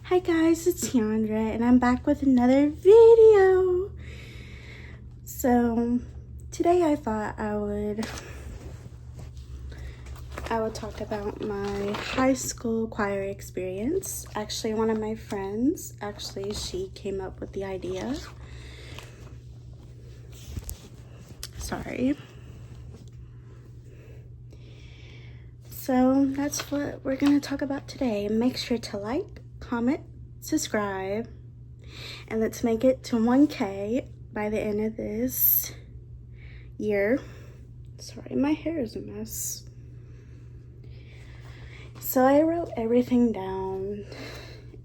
Hi guys, it's Tiandra and I'm back with another video. So today I thought I would talk about my high school choir experience. Actually, one of my friends, she came up with the idea. Sorry. So that's what we're gonna talk about today. Make sure to like, comment, subscribe, and let's make it to 1K by the end of this year. Sorry, my hair is a mess. So I wrote everything down,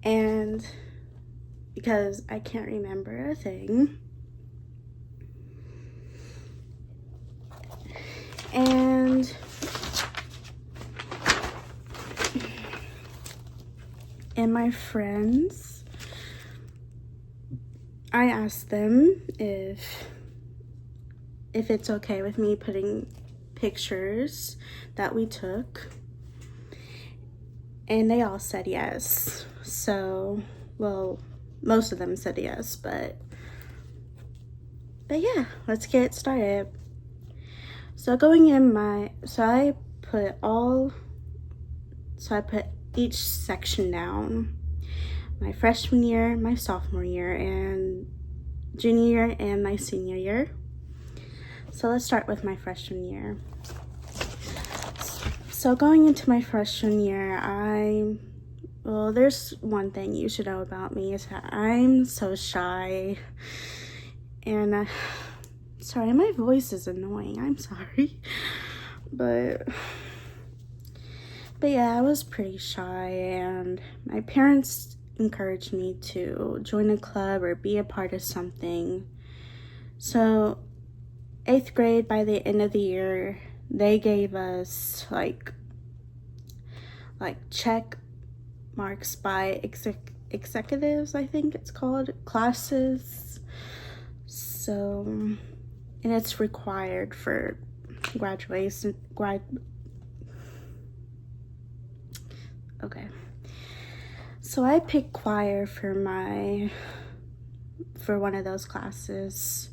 and because I can't remember a thing, and my friends, I asked them if it's okay with me putting pictures that we took, and they all said yes. So, well, most of them said yes, but yeah, let's get started. So I put each section down: my freshman year, my sophomore year, and junior year, and my senior year. So let's start with my freshman year. So going into my freshman year, there's one thing you should know about me is that I'm so shy. And sorry, my voice is annoying. I'm sorry. But yeah, I was pretty shy, and my parents encouraged me to join a club or be a part of something. So 8th grade, by the end of the year, they gave us like check marks by executives, I think it's called, classes. So, and it's required for graduation. Okay. So I picked choir for one of those classes.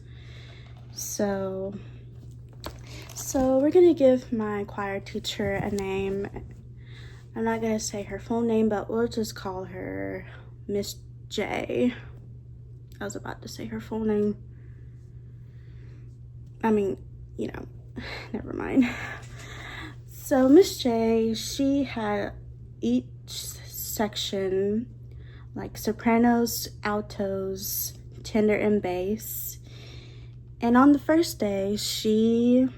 So we're gonna give my choir teacher a name. I'm not gonna say her full name, but we'll just call her Miss J. I was about to say her full name. I mean, never mind. So Miss J, she had each section, like sopranos, altos, tenor, and bass. And on the first day, she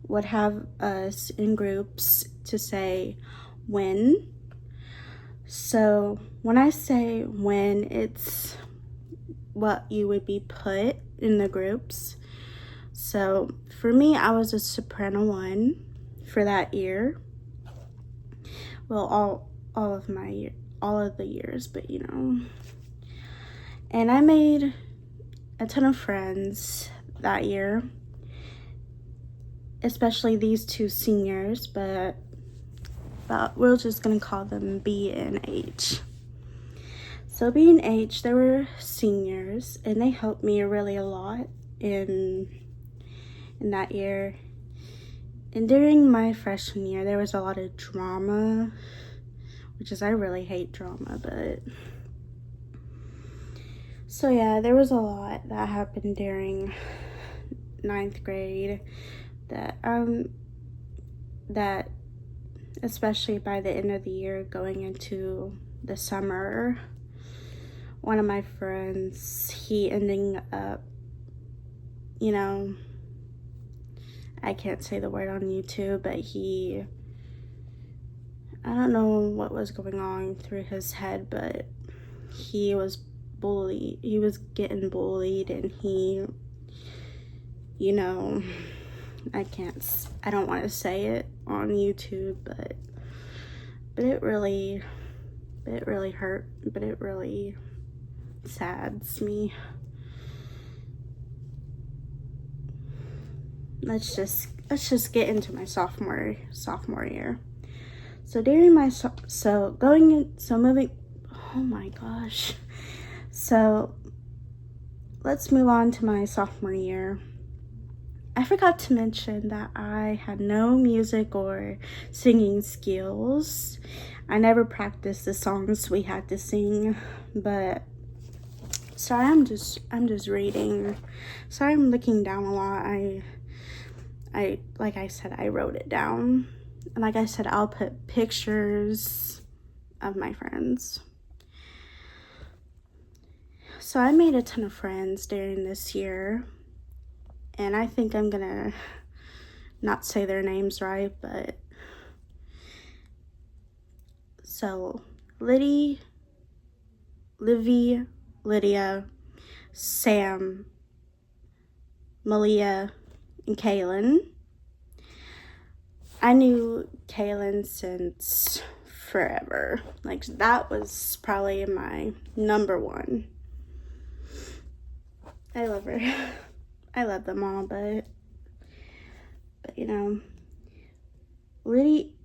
would have us in groups to say when. So when I say when, it's what you would be put in the groups. So for me, I was a soprano 1 for that year. Well, all of the years, but and I made a ton of friends that year, especially these two seniors, but we're just gonna call them B and H. So B and H, they were seniors, and they helped me really a lot in that year. And during my freshman year, there was a lot of drama, I really hate drama, but so yeah, there was a lot that happened during 9th grade that especially by the end of the year going into the summer, one of my friends, he ending up, I can't say the word on YouTube, but I don't know what was going on through his head, but he was getting bullied, and I don't want to say it on YouTube, but it really hurt, but it really sads me. Let's just get into my sophomore year. So during my moving Oh my gosh. So let's move on to my sophomore year. I forgot to mention that I had no music or singing skills. I never practiced the songs we had to sing, but sorry, I'm just reading. Sorry, I'm looking down a lot. I like I said, I wrote it down. And like I said, I'll put pictures of my friends. So I made a ton of friends during this year. And I think I'm gonna not say their names right, but so Liddy, Livy, Lydia, Sam, Malia, and Kaylin. I knew Kaylin since forever. Like, that was probably my number one. I love her. I love them all, but you know, Liddy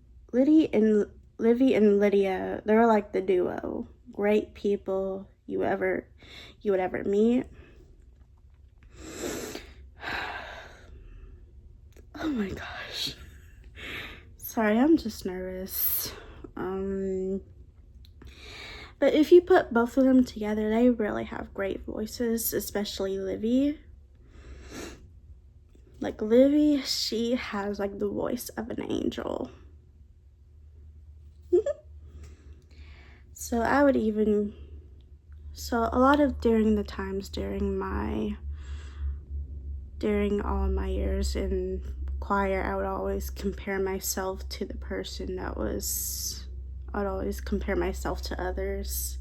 and Livy and Lydia, they were like the duo. Great people you would ever meet. Oh my gosh. Sorry, I'm just nervous. But if you put both of them together, they really have great voices, especially Livy. Like Livy, she has like the voice of an angel. So a lot of during all of my years in choir, I would always compare myself to the person I'd always compare myself to others.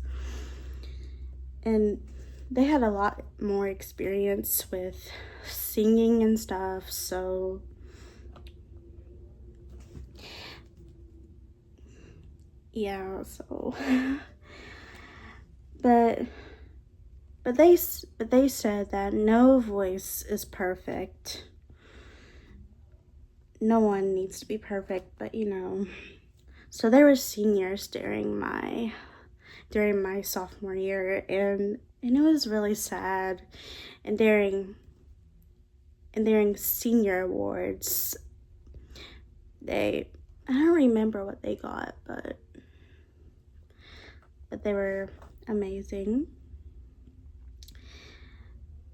And they had a lot more experience with singing and stuff, so yeah, so but they said that no voice is perfect. No one needs to be perfect, but you know. So there were seniors during my sophomore year, and it was really sad. And during senior awards, I don't remember what they got, but they were amazing.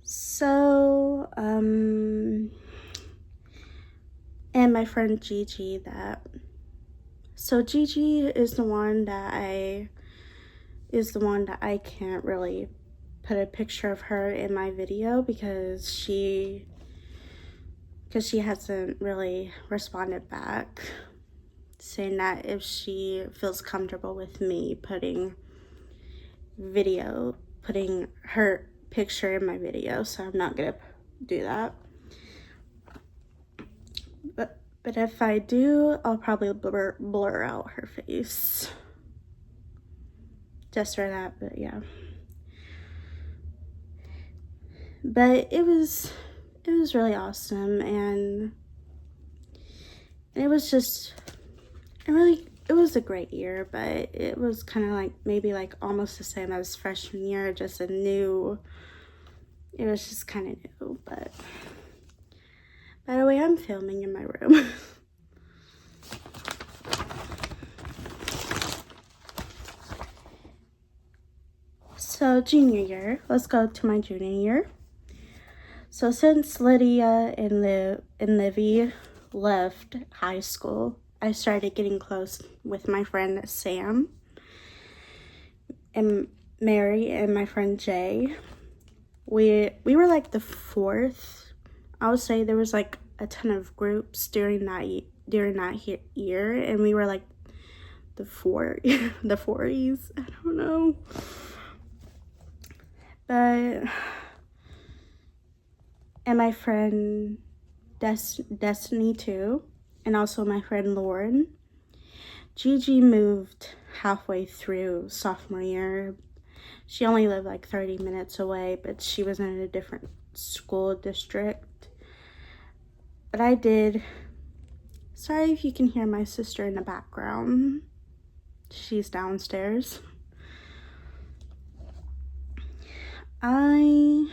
So, and my friend Gigi, Gigi is the one that I can't really put a picture of her in my video because she hasn't really responded back, saying that if she feels comfortable with me putting her picture in my video, so I'm not gonna do that. But if I do, I'll probably blur out her face. Just for that, but yeah. But it was really awesome, and it was just it was a great year, but it was kind of like maybe like almost the same as freshman year, it was just kind of new. But by the way, I'm filming in my room. So junior year, let's go to my junior year. So since Lydia and Livy left high school, I started getting close with my friend Sam and Mary and my friend Jay. We were like the fourth. I would say there was like a ton of groups during that year, and we were like the 40s. I don't know, but and my friend Destiny too, and also my friend Lauren. Gigi moved halfway through sophomore year. She only lived like 30 minutes away, but she was in a different school district. But I did. Sorry if you can hear my sister in the background. She's downstairs. I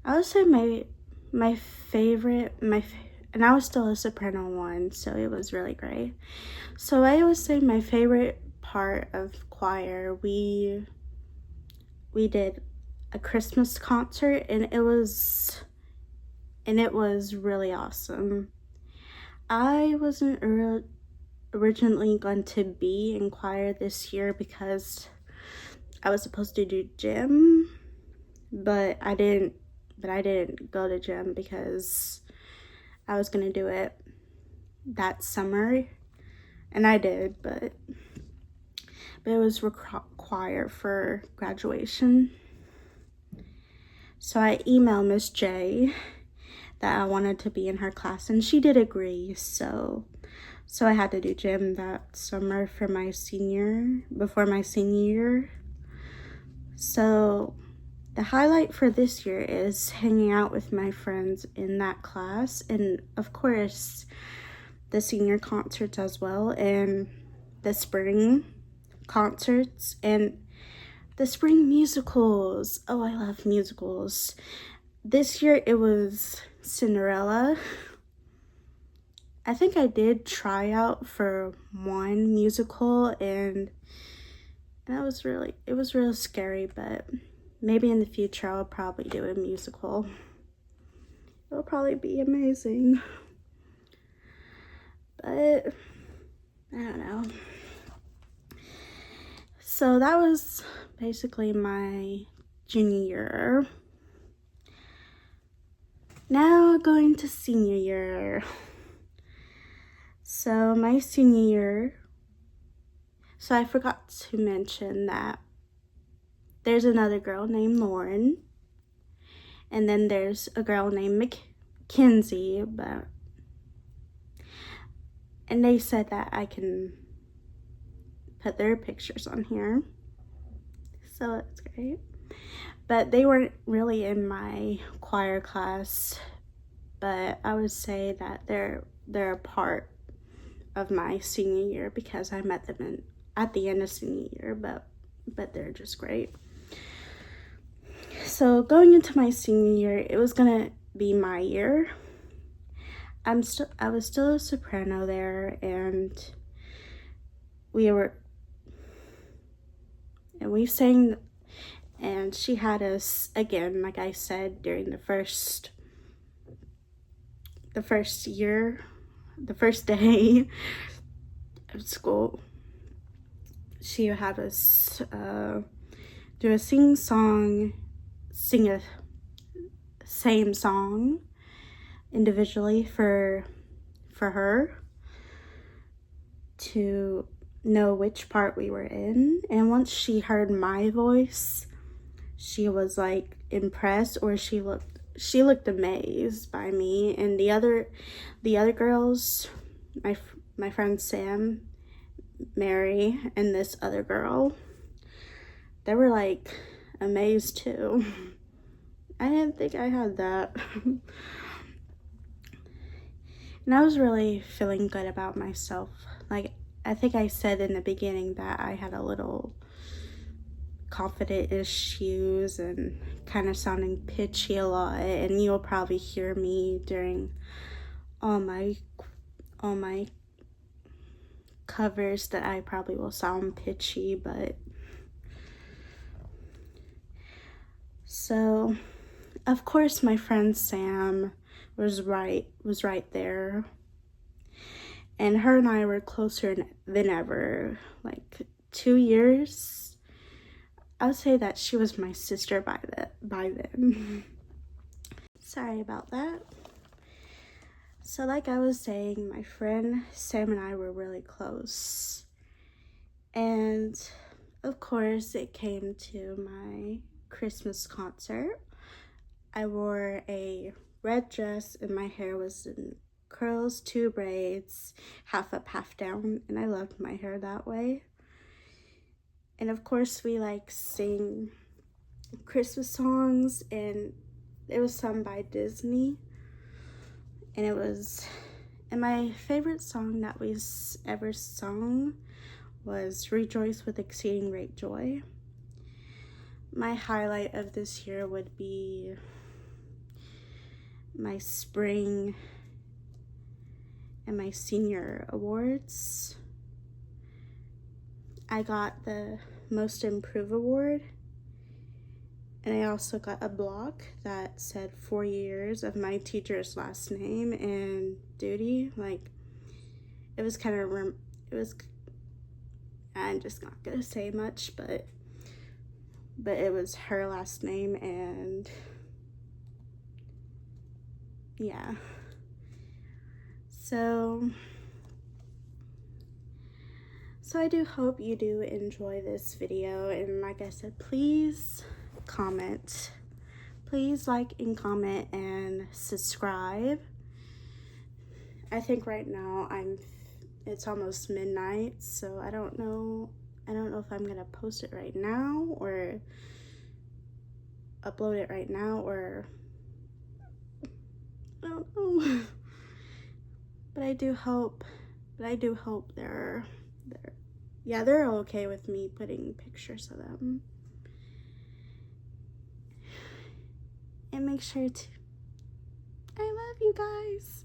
would say my favorite, and I was still a soprano one, so it was really great. So I would say my favorite part of choir, we did a Christmas concert, and it was really awesome. I wasn't originally going to be in choir this year because I was supposed to do gym, but I didn't go to gym because I was gonna do it that summer, and I did, but it was required for graduation. So I emailed Miss J that I wanted to be in her class, and she did agree. So I had to do gym that summer for before my senior year. So the highlight for this year is hanging out with my friends in that class, and of course the senior concerts as well, and the spring concerts, and the spring musicals. Oh, I love musicals. This year it was Cinderella. I think I did try out for one musical, and it was real scary, but maybe in the future I'll probably do a musical. It'll probably be amazing. But I don't know. So that was basically my junior year. Now going to senior year. So my senior year, so I forgot to mention that there's another girl named Lauren, and then there's a girl named Mackenzie, and they said that I can put their pictures on here, so that's great. But they weren't really in my choir class, but I would say that they're a part of my senior year because I met them at the end of senior year, but they're just great. So going into my senior year, it was gonna be my year. I was still a soprano there, and we sang, and she had us again, like I said, during the first day of school. She had us do a sing a same song individually for her to know which part we were in. And once she heard my voice, she was like impressed, or she looked amazed by me. And the other girls, my friend Sam, Mary, and this other girl, they were like amazed too. I didn't think I had that. And I was really feeling good about myself. Like, I think I said in the beginning that I had a little confident issues and kind of sounding pitchy a lot, and you'll probably hear me during all my covers that I probably will sound pitchy, but so of course my friend Sam was right there, and her and I were closer than ever. Like 2 years, I would say that she was my sister by then. Sorry about that. So like I was saying, my friend Sam and I were really close, and of course it came to my Christmas concert. I wore a red dress, and my hair was in curls, 2 braids, half up, half down, and I loved my hair that way. And of course we like sing Christmas songs, and it was sung by Disney, and my favorite song that we ever sung was Rejoice with Exceeding Great Joy. my highlight of this year would be my spring and my senior awards. I got the Most Improved Award, and I also got a block that said 4 years of my teacher's last name and duty. Like, it was kind of, I'm just not gonna say much, but it was her last name, and yeah. So I do hope you do enjoy this video, and like I said, please comment. Please like and comment and subscribe. I think right now it's almost midnight, so I don't know if I'm gonna post it right now or upload it right now, or I don't know. But I do hope they're okay with me putting pictures of them. And make sure to, I love you guys.